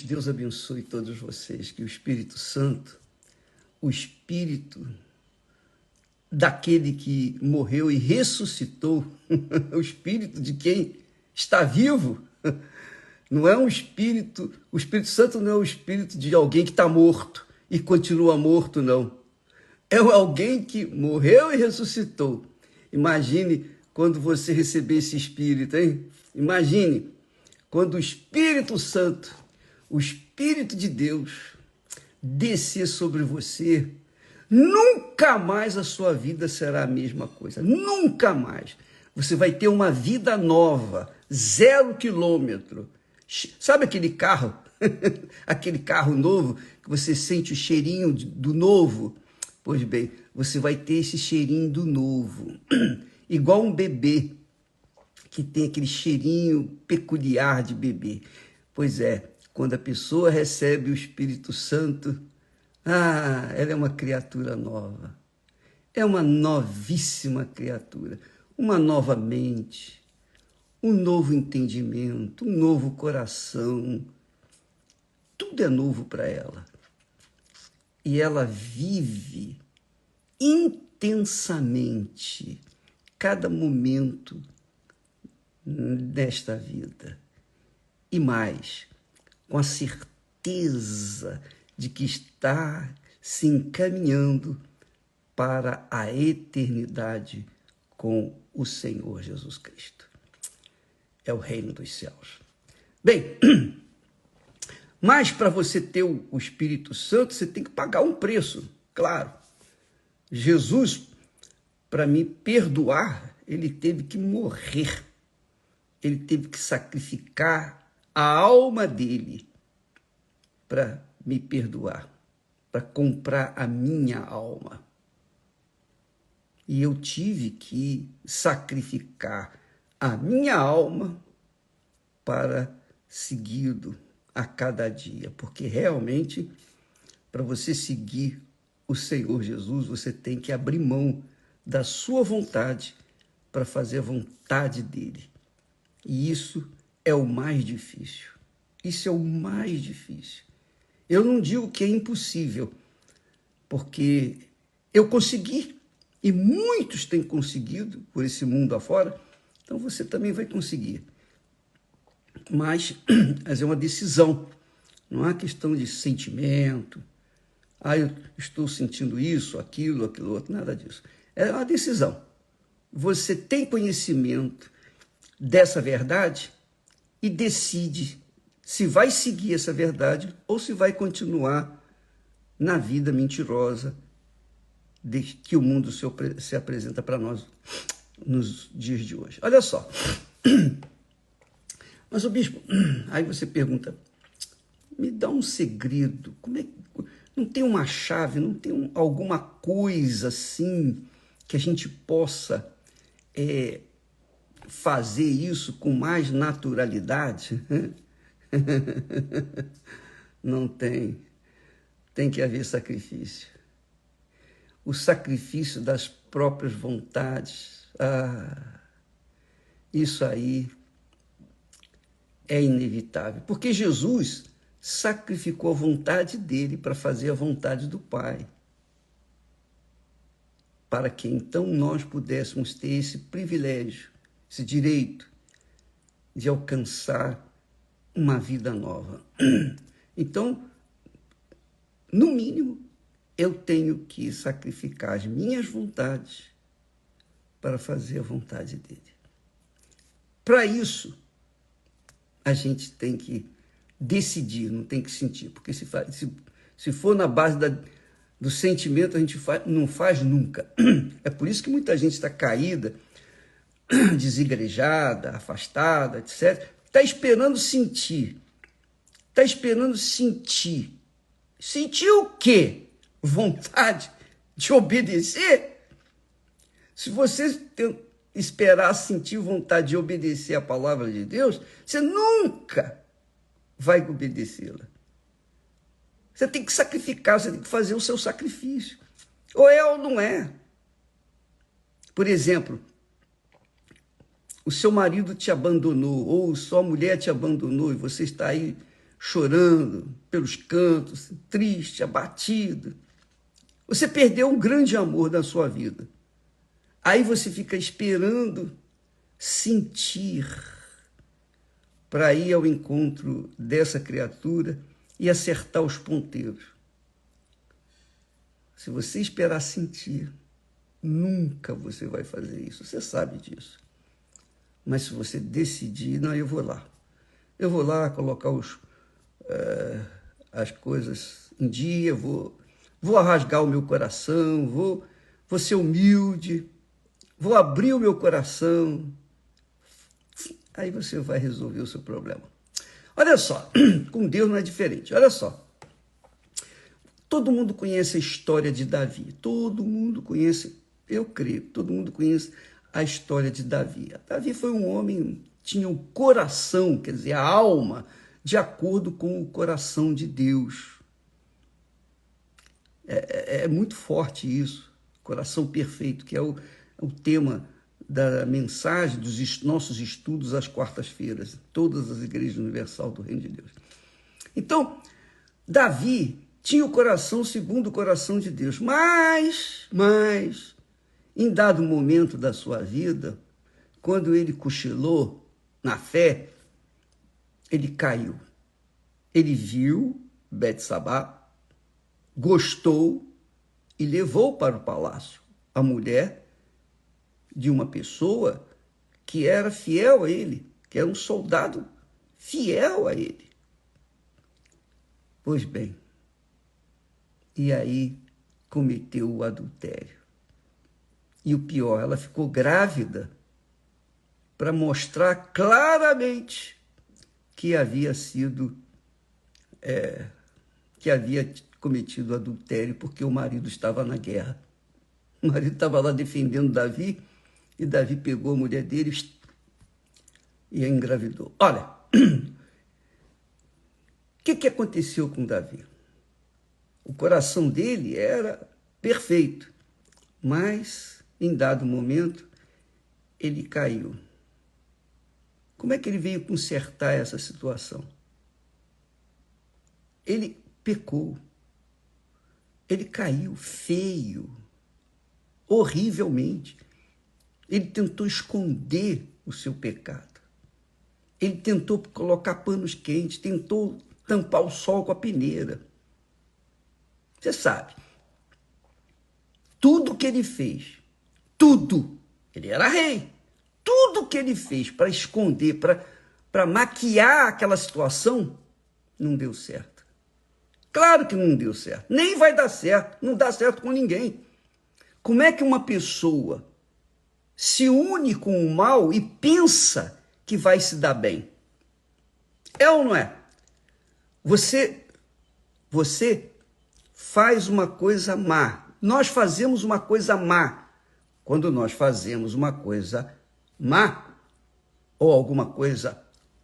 Deus abençoe todos vocês, que o Espírito Santo, o Espírito daquele que morreu e ressuscitou, o Espírito de quem está vivo, não é um Espírito, o Espírito Santo não é o Espírito de alguém que está morto e continua morto, não. É alguém que morreu e ressuscitou. Imagine quando você receber esse Espírito, hein? Imagine quando o Espírito Santo, o Espírito de Deus, descer sobre você, nunca mais a sua vida será a mesma coisa. Nunca mais. Você vai ter uma vida nova, 0 quilômetro. Sabe aquele carro, aquele carro novo, que você sente o cheirinho do novo? Pois bem, você vai ter esse cheirinho do novo, igual um bebê, que tem aquele cheirinho peculiar de bebê. Pois é, quando a pessoa recebe o Espírito Santo, ela é uma criatura nova. É uma novíssima criatura, uma nova mente, um novo entendimento, um novo coração. Tudo é novo para ela. E ela vive intensamente cada momento desta vida. E mais, com a certeza de que está se encaminhando para a eternidade com o Senhor Jesus Cristo. É o reino dos céus. Bem, mas para você ter o Espírito Santo, você tem que pagar um preço, claro. Jesus, para me perdoar, ele teve que morrer. Ele teve que sacrificar a alma dele para me perdoar, para comprar a minha alma. E eu tive que sacrificar a minha alma para segui-lo a cada dia, porque realmente, para você seguir o Senhor Jesus, você tem que abrir mão da sua vontade para fazer a vontade dele. E isso é o mais difícil. Isso é o mais difícil. Eu não digo que é impossível, porque eu consegui, e muitos têm conseguido por esse mundo afora, então você também vai conseguir. Mas é uma decisão, não é questão de sentimento. Eu estou sentindo isso, aquilo outro, nada disso. É uma decisão. Você tem conhecimento dessa verdade e decide se vai seguir essa verdade ou se vai continuar na vida mentirosa que o mundo se apresenta para nós nos dias de hoje. Olha só. Mas, bispo, aí você pergunta, me dá um segredo, não tem uma chave, não tem alguma coisa assim que a gente possa fazer isso com mais naturalidade? Não tem. Tem que haver sacrifício. O sacrifício das próprias vontades. Isso aí é inevitável. Porque Jesus sacrificou a vontade dele para fazer a vontade do Pai. Para que então nós pudéssemos ter esse privilégio, esse direito de alcançar uma vida nova. Então, no mínimo, eu tenho que sacrificar as minhas vontades para fazer a vontade dele. Para isso, a gente tem que decidir, não tem que sentir, porque se for na base do sentimento, a gente não faz nunca. É por isso que muita gente está caída, desigrejada, afastada, etc. Está esperando sentir. Está esperando sentir. Sentir o quê? Vontade de obedecer? Se você esperar sentir vontade de obedecer a palavra de Deus, você nunca vai obedecê-la. Você tem que sacrificar, você tem que fazer o seu sacrifício. Ou é ou não é. Por exemplo, o seu marido te abandonou, ou sua mulher te abandonou, e você está aí chorando pelos cantos, triste, abatido. Você perdeu um grande amor da sua vida. Aí você fica esperando sentir para ir ao encontro dessa criatura e acertar os ponteiros. Se você esperar sentir, nunca você vai fazer isso. Você sabe disso. Mas se você decidir, não, eu vou lá. Eu vou lá colocar as coisas em dia, vou rasgar o meu coração, vou ser humilde, vou abrir o meu coração. Aí você vai resolver o seu problema. Olha só, com Deus não é diferente. Olha só. Todo mundo conhece a história de Davi. Todo mundo conhece, eu creio, todo mundo conhece a história de Davi. Davi foi um homem, tinha o coração, quer dizer, a alma, de acordo com o coração de Deus. É muito forte isso, coração perfeito, que é o tema da mensagem dos nossos estudos às quartas-feiras, todas as igrejas universal do Reino de Deus. Então, Davi tinha o coração segundo o coração de Deus, mas, em dado momento da sua vida, quando ele cochilou na fé, ele caiu. Ele viu Betsabá, gostou e levou para o palácio a mulher de uma pessoa que era fiel a ele, que era um soldado fiel a ele. Pois bem, e aí cometeu o adultério. E o pior, ela ficou grávida para mostrar claramente que havia cometido adultério porque o marido estava na guerra. O marido estava lá defendendo Davi e Davi pegou a mulher dele e a engravidou. Olha, o que aconteceu com Davi? O coração dele era perfeito, mas em dado momento ele caiu. Como é que ele veio consertar essa situação? Ele pecou. Ele caiu feio, horrivelmente. Ele tentou esconder o seu pecado. Ele tentou colocar panos quentes, tentou tampar o sol com a peneira. Você sabe, tudo que ele fez, tudo, ele era rei, tudo que ele fez para esconder, para maquiar aquela situação, não deu certo. Claro que não deu certo, nem vai dar certo, não dá certo com ninguém. Como é que uma pessoa se une com o mal e pensa que vai se dar bem? É ou não é? Você faz uma coisa má. Nós fazemos uma coisa má. Quando nós fazemos uma coisa má ou alguma coisa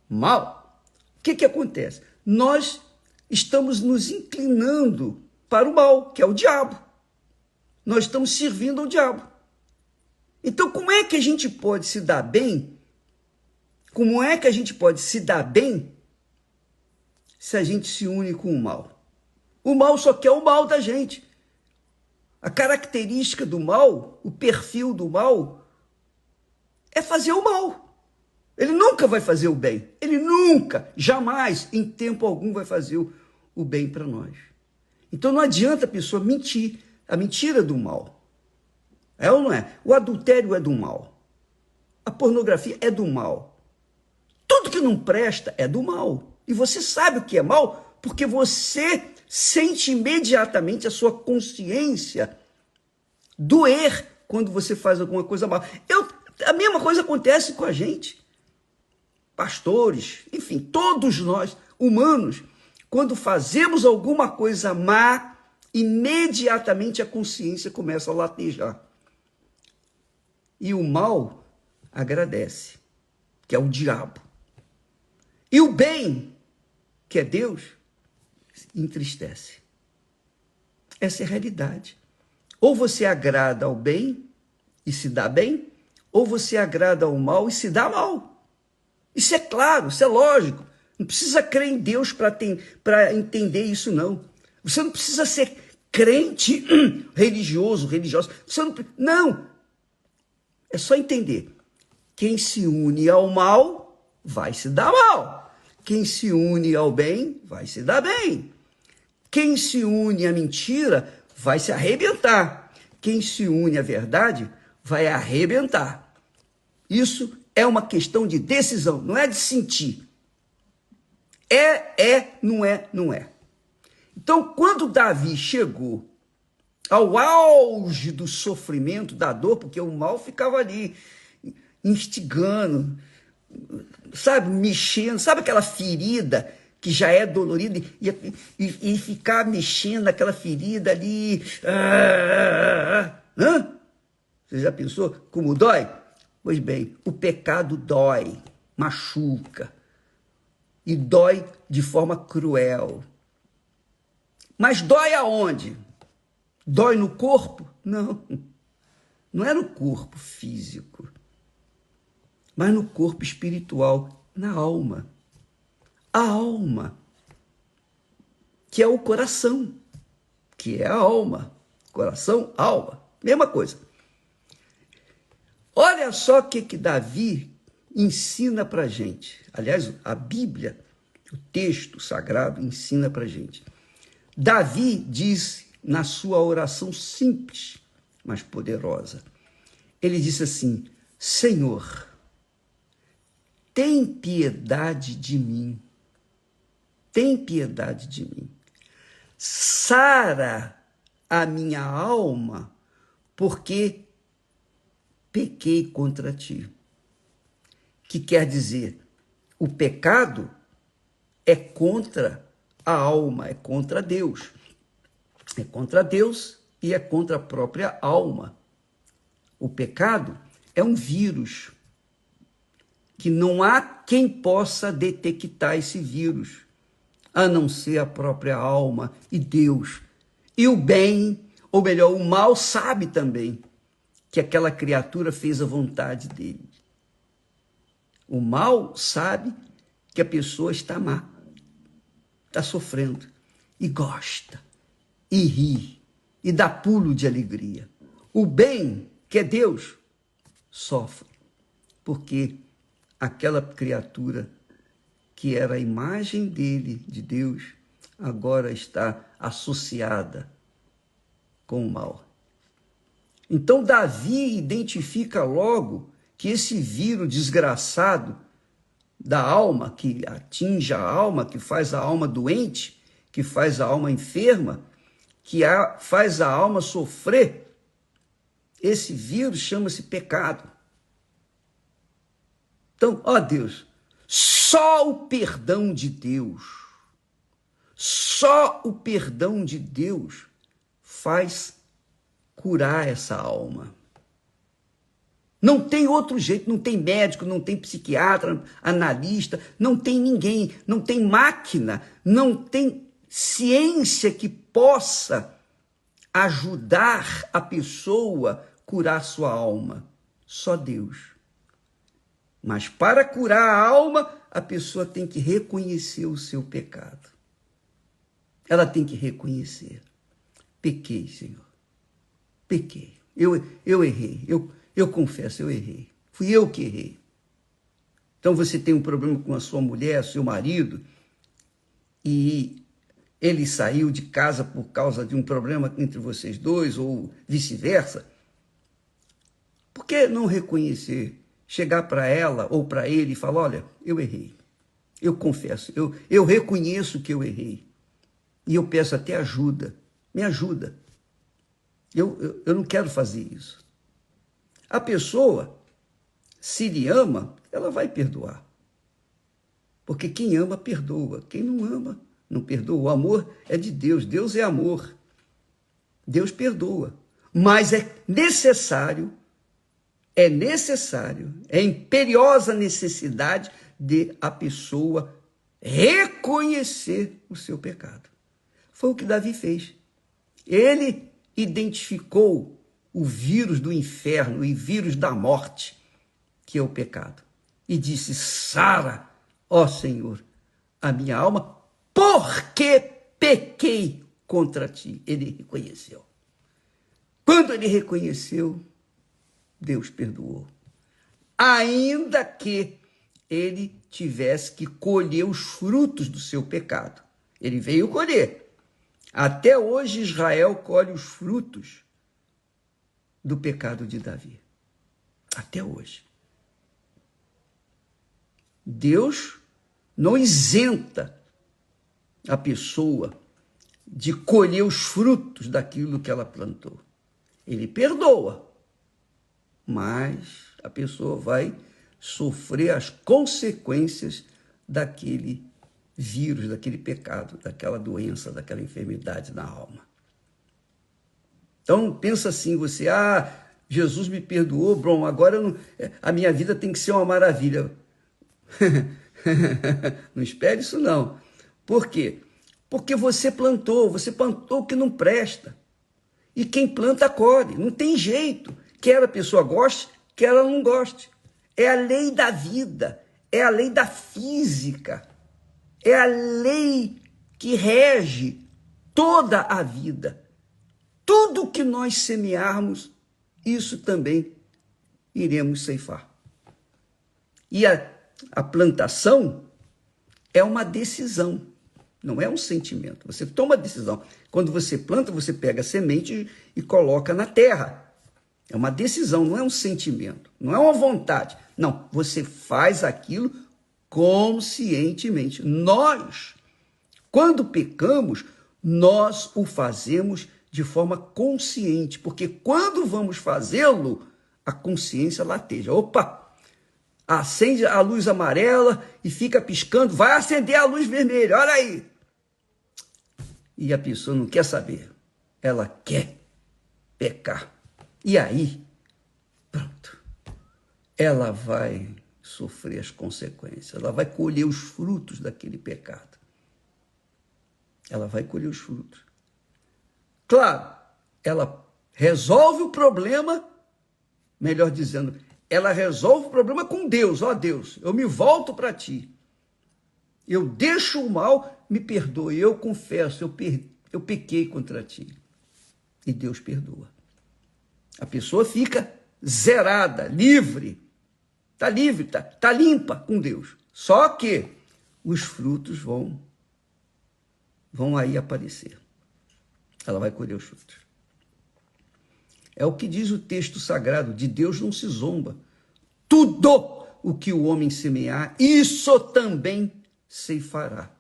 mal, o que acontece? Nós estamos nos inclinando para o mal, que é o diabo. Nós estamos servindo ao diabo. Então, como é que a gente pode se dar bem? Como é que a gente pode se dar bem se a gente se une com o mal? O mal só quer o mal da gente. A característica do mal, o perfil do mal, é fazer o mal. Ele nunca vai fazer o bem. Ele nunca, jamais, em tempo algum, vai fazer o bem para nós. Então não adianta a pessoa mentir. A mentira é do mal. É ou não é? O adultério é do mal. A pornografia é do mal. Tudo que não presta é do mal. E você sabe o que é mal porque você sente imediatamente a sua consciência doer quando você faz alguma coisa mal. A mesma coisa acontece com a gente. Pastores, enfim, todos nós, humanos, quando fazemos alguma coisa má, imediatamente a consciência começa a latejar. E o mal agradece, que é o diabo. E o bem, que é Deus, entristece. Essa é a realidade. Ou você agrada ao bem e se dá bem, ou você agrada ao mal e se dá mal. Isso é claro, isso é lógico. Não precisa crer em Deus para entender isso, não. Você não precisa ser crente religiosa. Você não. É só entender. Quem se une ao mal vai se dar mal. Quem se une ao bem vai se dar bem. Quem se une à mentira vai se arrebentar. Quem se une à verdade vai arrebentar. Isso é uma questão de decisão, não é de sentir. Não é, não é. Então, quando Davi chegou ao auge do sofrimento, da dor, porque o mal ficava ali instigando, sabe, mexendo, sabe aquela ferida que já é dolorida e ficar mexendo naquela ferida ali. Você já pensou como dói? Pois bem, o pecado dói, machuca e dói de forma cruel. Mas dói aonde? Dói no corpo? Não, não é no corpo físico, mas no corpo espiritual, na alma. A alma, que é o coração, que é a alma. Coração, alma, mesma coisa. Olha só o que Davi ensina para a gente. Aliás, a Bíblia, o texto sagrado, ensina para a gente. Davi diz na sua oração simples, mas poderosa. Ele disse assim: Senhor, tem piedade de mim. Tem piedade de mim. Sara a minha alma, porque pequei contra ti. Que quer dizer, o pecado é contra a alma, é contra Deus. É contra Deus e é contra a própria alma. O pecado é um vírus que não há quem possa detectar esse vírus, a não ser a própria alma e Deus. E o bem, ou melhor, o mal, sabe também que aquela criatura fez a vontade dele. O mal sabe que a pessoa está má, está sofrendo, e gosta, e ri, e dá pulo de alegria. O bem, que é Deus, sofre, porque aquela criatura que era a imagem dele, de Deus, agora está associada com o mal. Então Davi identifica logo que esse vírus desgraçado da alma, que atinge a alma, que faz a alma doente, que faz a alma enferma, que faz a alma sofrer, esse vírus chama-se pecado. Então, ó Deus, só o perdão de Deus, só o perdão de Deus faz curar essa alma. Não tem outro jeito, não tem médico, não tem psiquiatra, analista, não tem ninguém, não tem máquina, não tem ciência que possa ajudar a pessoa a curar sua alma. Só Deus. Mas para curar a alma, a pessoa tem que reconhecer o seu pecado. Ela tem que reconhecer. Pequei, Senhor. Pequei. Eu errei. Eu confesso, eu errei. Fui eu que errei. Então você tem um problema com a sua mulher, seu marido, e ele saiu de casa por causa de um problema entre vocês dois, ou vice-versa. Por que não reconhecer? Chegar para ela ou para ele e falar: olha, eu errei. Eu confesso, eu reconheço que eu errei. E eu peço até ajuda. Me ajuda. Eu não quero fazer isso. A pessoa, se lhe ama, ela vai perdoar. Porque quem ama, perdoa. Quem não ama, não perdoa. O amor é de Deus. Deus é amor. Deus perdoa. Mas é necessário, é imperiosa necessidade de a pessoa reconhecer o seu pecado. Foi o que Davi fez. Ele identificou o vírus do inferno e vírus da morte, que é o pecado. E disse: Sara, ó Senhor, a minha alma, porque pequei contra ti. Ele reconheceu. Quando ele reconheceu, Deus perdoou. Ainda que ele tivesse que colher os frutos do seu pecado. Ele veio colher. Até hoje Israel colhe os frutos do pecado de Davi. Até hoje. Deus não isenta a pessoa de colher os frutos daquilo que ela plantou. Ele perdoa, mas a pessoa vai sofrer as consequências daquele vírus, daquele pecado, daquela doença, daquela enfermidade na alma. Então, pensa assim, você, Jesus me perdoou, bom, agora a minha vida tem que ser uma maravilha. Não espere isso não. Por quê? Porque você plantou o que não presta. E quem planta, colhe. Não tem jeito. Quer a pessoa goste, quer ela não goste. É a lei da vida, é a lei da física, é a lei que rege toda a vida. Tudo que nós semearmos, isso também iremos ceifar. E a plantação é uma decisão, não é um sentimento. Você toma a decisão. Quando você planta, você pega a semente e coloca na terra. É uma decisão, não é um sentimento, não é uma vontade. Não, você faz aquilo conscientemente. Nós, quando pecamos, nós o fazemos de forma consciente, porque quando vamos fazê-lo, a consciência lateja. Opa! Acende a luz amarela e fica piscando, vai acender a luz vermelha, olha aí. E a pessoa não quer saber, ela quer pecar. E aí, pronto, ela vai sofrer as consequências, ela vai colher os frutos daquele pecado. Ela vai colher os frutos. Claro, ela resolve o problema, melhor dizendo, ela resolve o problema com Deus. Ó Deus, eu me volto para ti. Eu deixo o mal, me perdoe. Eu confesso, eu pequei contra ti. E Deus perdoa. A pessoa fica zerada, livre. Está livre, tá limpa com Deus. Só que os frutos vão aí aparecer. Ela vai colher os frutos. É o que diz o texto sagrado, de Deus não se zomba. Tudo o que o homem semear, isso também ceifará.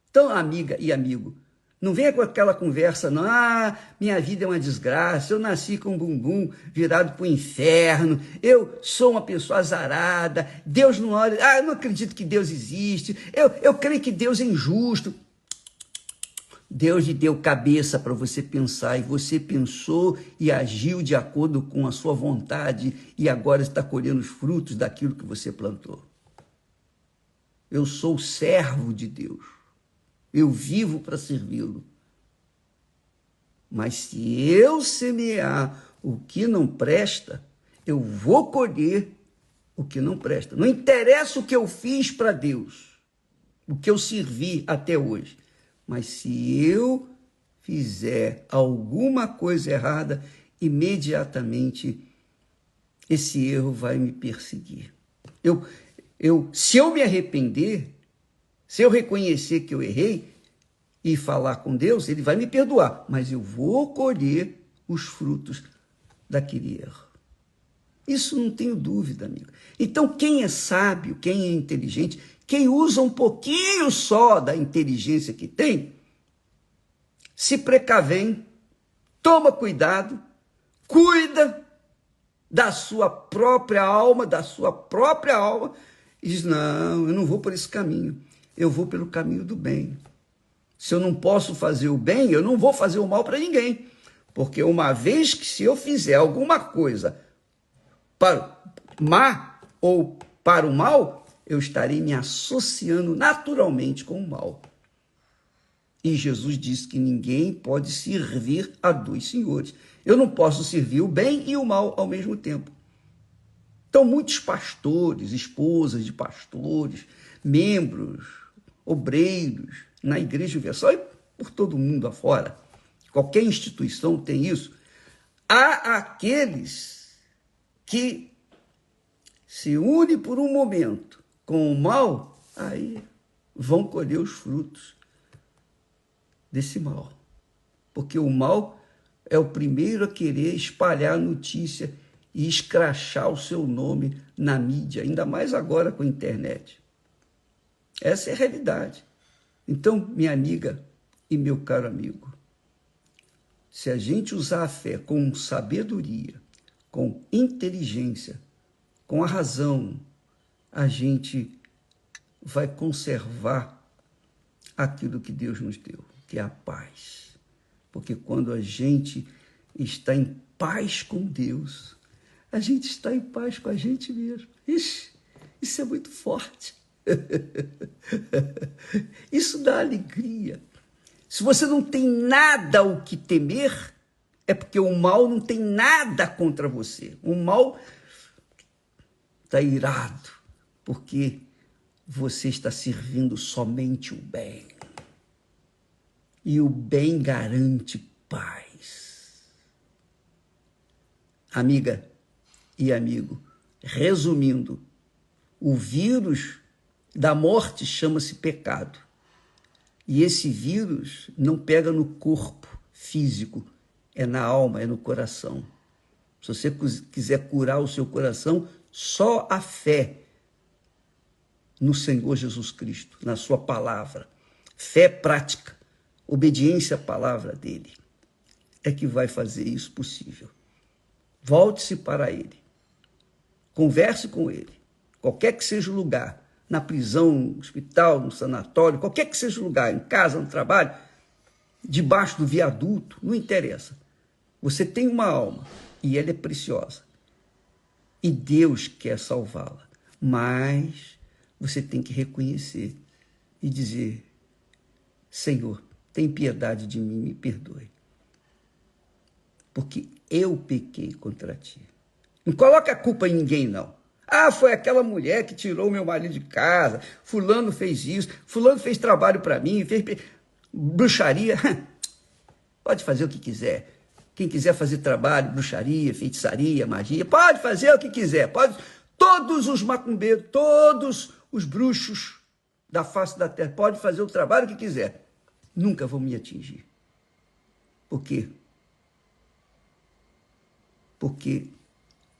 Então, amiga e amigo, não venha com aquela conversa, não, minha vida é uma desgraça, eu nasci com um bumbum virado para o inferno, eu sou uma pessoa azarada, Deus não olha, eu não acredito que Deus existe, eu creio que Deus é injusto. Deus lhe deu cabeça para você pensar e você pensou e agiu de acordo com a sua vontade e agora está colhendo os frutos daquilo que você plantou. Eu sou servo de Deus. Eu vivo para servi-lo. Mas se eu semear o que não presta, eu vou colher o que não presta. Não interessa o que eu fiz para Deus, o que eu servi até hoje. Mas se eu fizer alguma coisa errada, imediatamente esse erro vai me perseguir. Se eu me arrepender, se eu reconhecer que eu errei e falar com Deus, ele vai me perdoar, mas eu vou colher os frutos daquele erro. Isso não tenho dúvida, amigo. Então, quem é sábio, quem é inteligente, quem usa um pouquinho só da inteligência que tem, se precavém, toma cuidado, cuida da sua própria alma, e diz, não, eu não vou por esse caminho, eu vou pelo caminho do bem. Se eu não posso fazer o bem, eu não vou fazer o mal para ninguém, porque uma vez que se eu fizer alguma coisa para má ou para o mal, eu estarei me associando naturalmente com o mal. E Jesus disse que ninguém pode servir a dois senhores. Eu não posso servir o bem e o mal ao mesmo tempo. Então, muitos pastores, esposas de pastores, membros obreiros, na Igreja Universal e por todo mundo afora. Qualquer instituição tem isso. Há aqueles que se unem por um momento com o mal, aí vão colher os frutos desse mal. Porque o mal é o primeiro a querer espalhar a notícia e escrachar o seu nome na mídia, ainda mais agora com a internet. Essa é a realidade. Então, minha amiga e meu caro amigo, se a gente usar a fé com sabedoria, com inteligência, com a razão, a gente vai conservar aquilo que Deus nos deu, que é a paz. Porque quando a gente está em paz com Deus, a gente está em paz com a gente mesmo. Ixi, isso é muito forte. Isso dá alegria. Se você não tem nada o que temer, é porque o mal não tem nada contra você. O mal está irado, porque você está servindo somente o bem. E o bem garante paz. Amiga e amigo, resumindo, o vírus da morte chama-se pecado. E esse vírus não pega no corpo físico, é na alma, é no coração. Se você quiser curar o seu coração, só a fé no Senhor Jesus Cristo, na sua palavra, fé prática, obediência à palavra dele, é que vai fazer isso possível. Volte-se para ele, converse com ele, qualquer que seja o lugar, na prisão, no hospital, no sanatório, qualquer que seja o lugar, em casa, no trabalho, debaixo do viaduto, não interessa. Você tem uma alma e ela é preciosa. E Deus quer salvá-la. Mas você tem que reconhecer e dizer: Senhor, tem piedade de mim, me perdoe. Porque eu pequei contra ti. Não coloca a culpa em ninguém, não. Ah, foi aquela mulher que tirou meu marido de casa, fulano fez isso, fulano fez trabalho para mim, fez bruxaria. Pode fazer o que quiser. Quem quiser fazer trabalho, bruxaria, feitiçaria, magia, pode fazer o que quiser. Pode. Todos os macumbeiros, todos os bruxos da face da terra, pode fazer o trabalho que quiser. Nunca vão me atingir. Por quê? Porque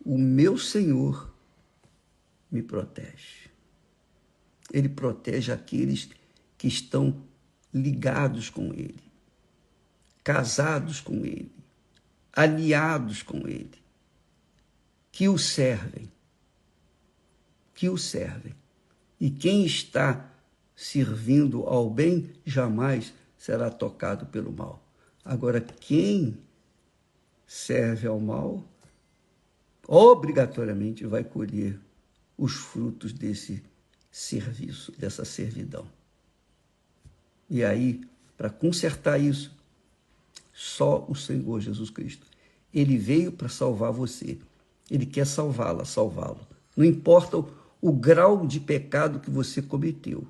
o meu Senhor me protege. Ele protege aqueles que estão ligados com ele, casados com ele, aliados com ele, que o servem. Que o servem. E quem está servindo ao bem jamais será tocado pelo mal. Agora, quem serve ao mal, obrigatoriamente vai colher os frutos desse serviço, dessa servidão. E aí, para consertar isso, só o Senhor Jesus Cristo. Ele veio para salvar você. Ele quer salvá-la, salvá-lo. Não importa o grau de pecado que você cometeu.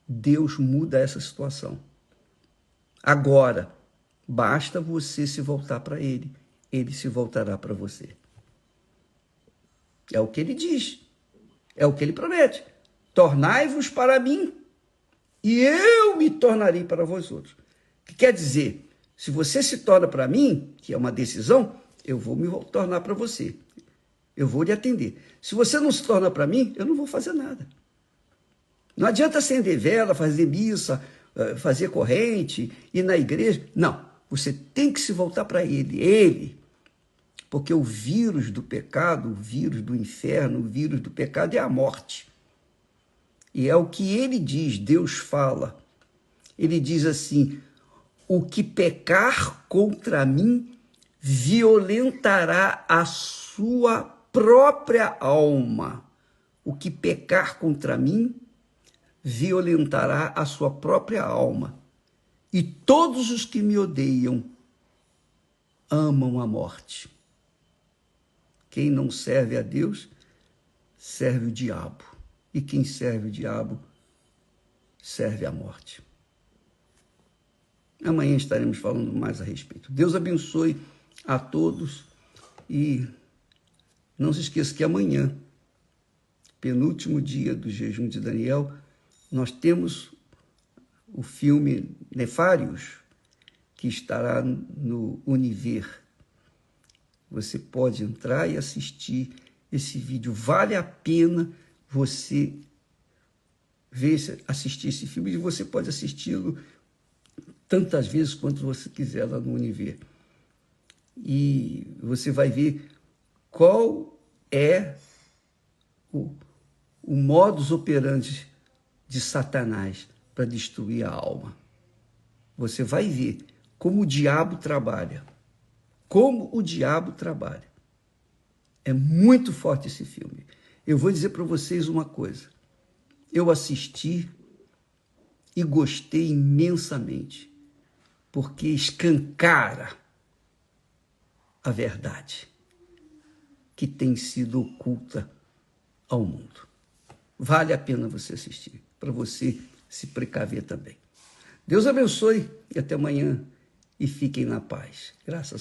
Deus muda essa situação. Agora, basta você se voltar para ele. Ele se voltará para você. É o que ele diz. É o que ele promete. Tornai-vos para mim, e eu me tornarei para vós outros. O que quer dizer? Se você se torna para mim, que é uma decisão, eu vou me tornar para você. Eu vou lhe atender. Se você não se torna para mim, eu não vou fazer nada. Não adianta acender vela, fazer missa, fazer corrente, ir na igreja. Não, você tem que se voltar para ele. Ele. Porque o vírus do pecado, o vírus do inferno, o vírus do pecado é a morte. E é o que ele diz, Deus fala. Ele diz assim: o que pecar contra mim violentará a sua própria alma. O que pecar contra mim violentará a sua própria alma. E todos os que me odeiam amam a morte. Quem não serve a Deus, serve o diabo. E quem serve o diabo, serve à morte. Amanhã estaremos falando mais a respeito. Deus abençoe a todos e não se esqueça que amanhã, penúltimo dia do jejum de Daniel, nós temos o filme Nefários, que estará no Univer. Você pode entrar e assistir esse vídeo. Vale a pena você assistir esse filme, e você pode assisti-lo tantas vezes quanto você quiser lá no Univer. E você vai ver qual é o modus operandi de Satanás para destruir a alma. Você vai ver como o diabo trabalha. Como o diabo trabalha. É muito forte esse filme. Eu vou dizer para vocês uma coisa. Eu assisti e gostei imensamente, porque escancara a verdade que tem sido oculta ao mundo. Vale a pena você assistir, para você se precaver também. Deus abençoe e até amanhã. E fiquem na paz. Graças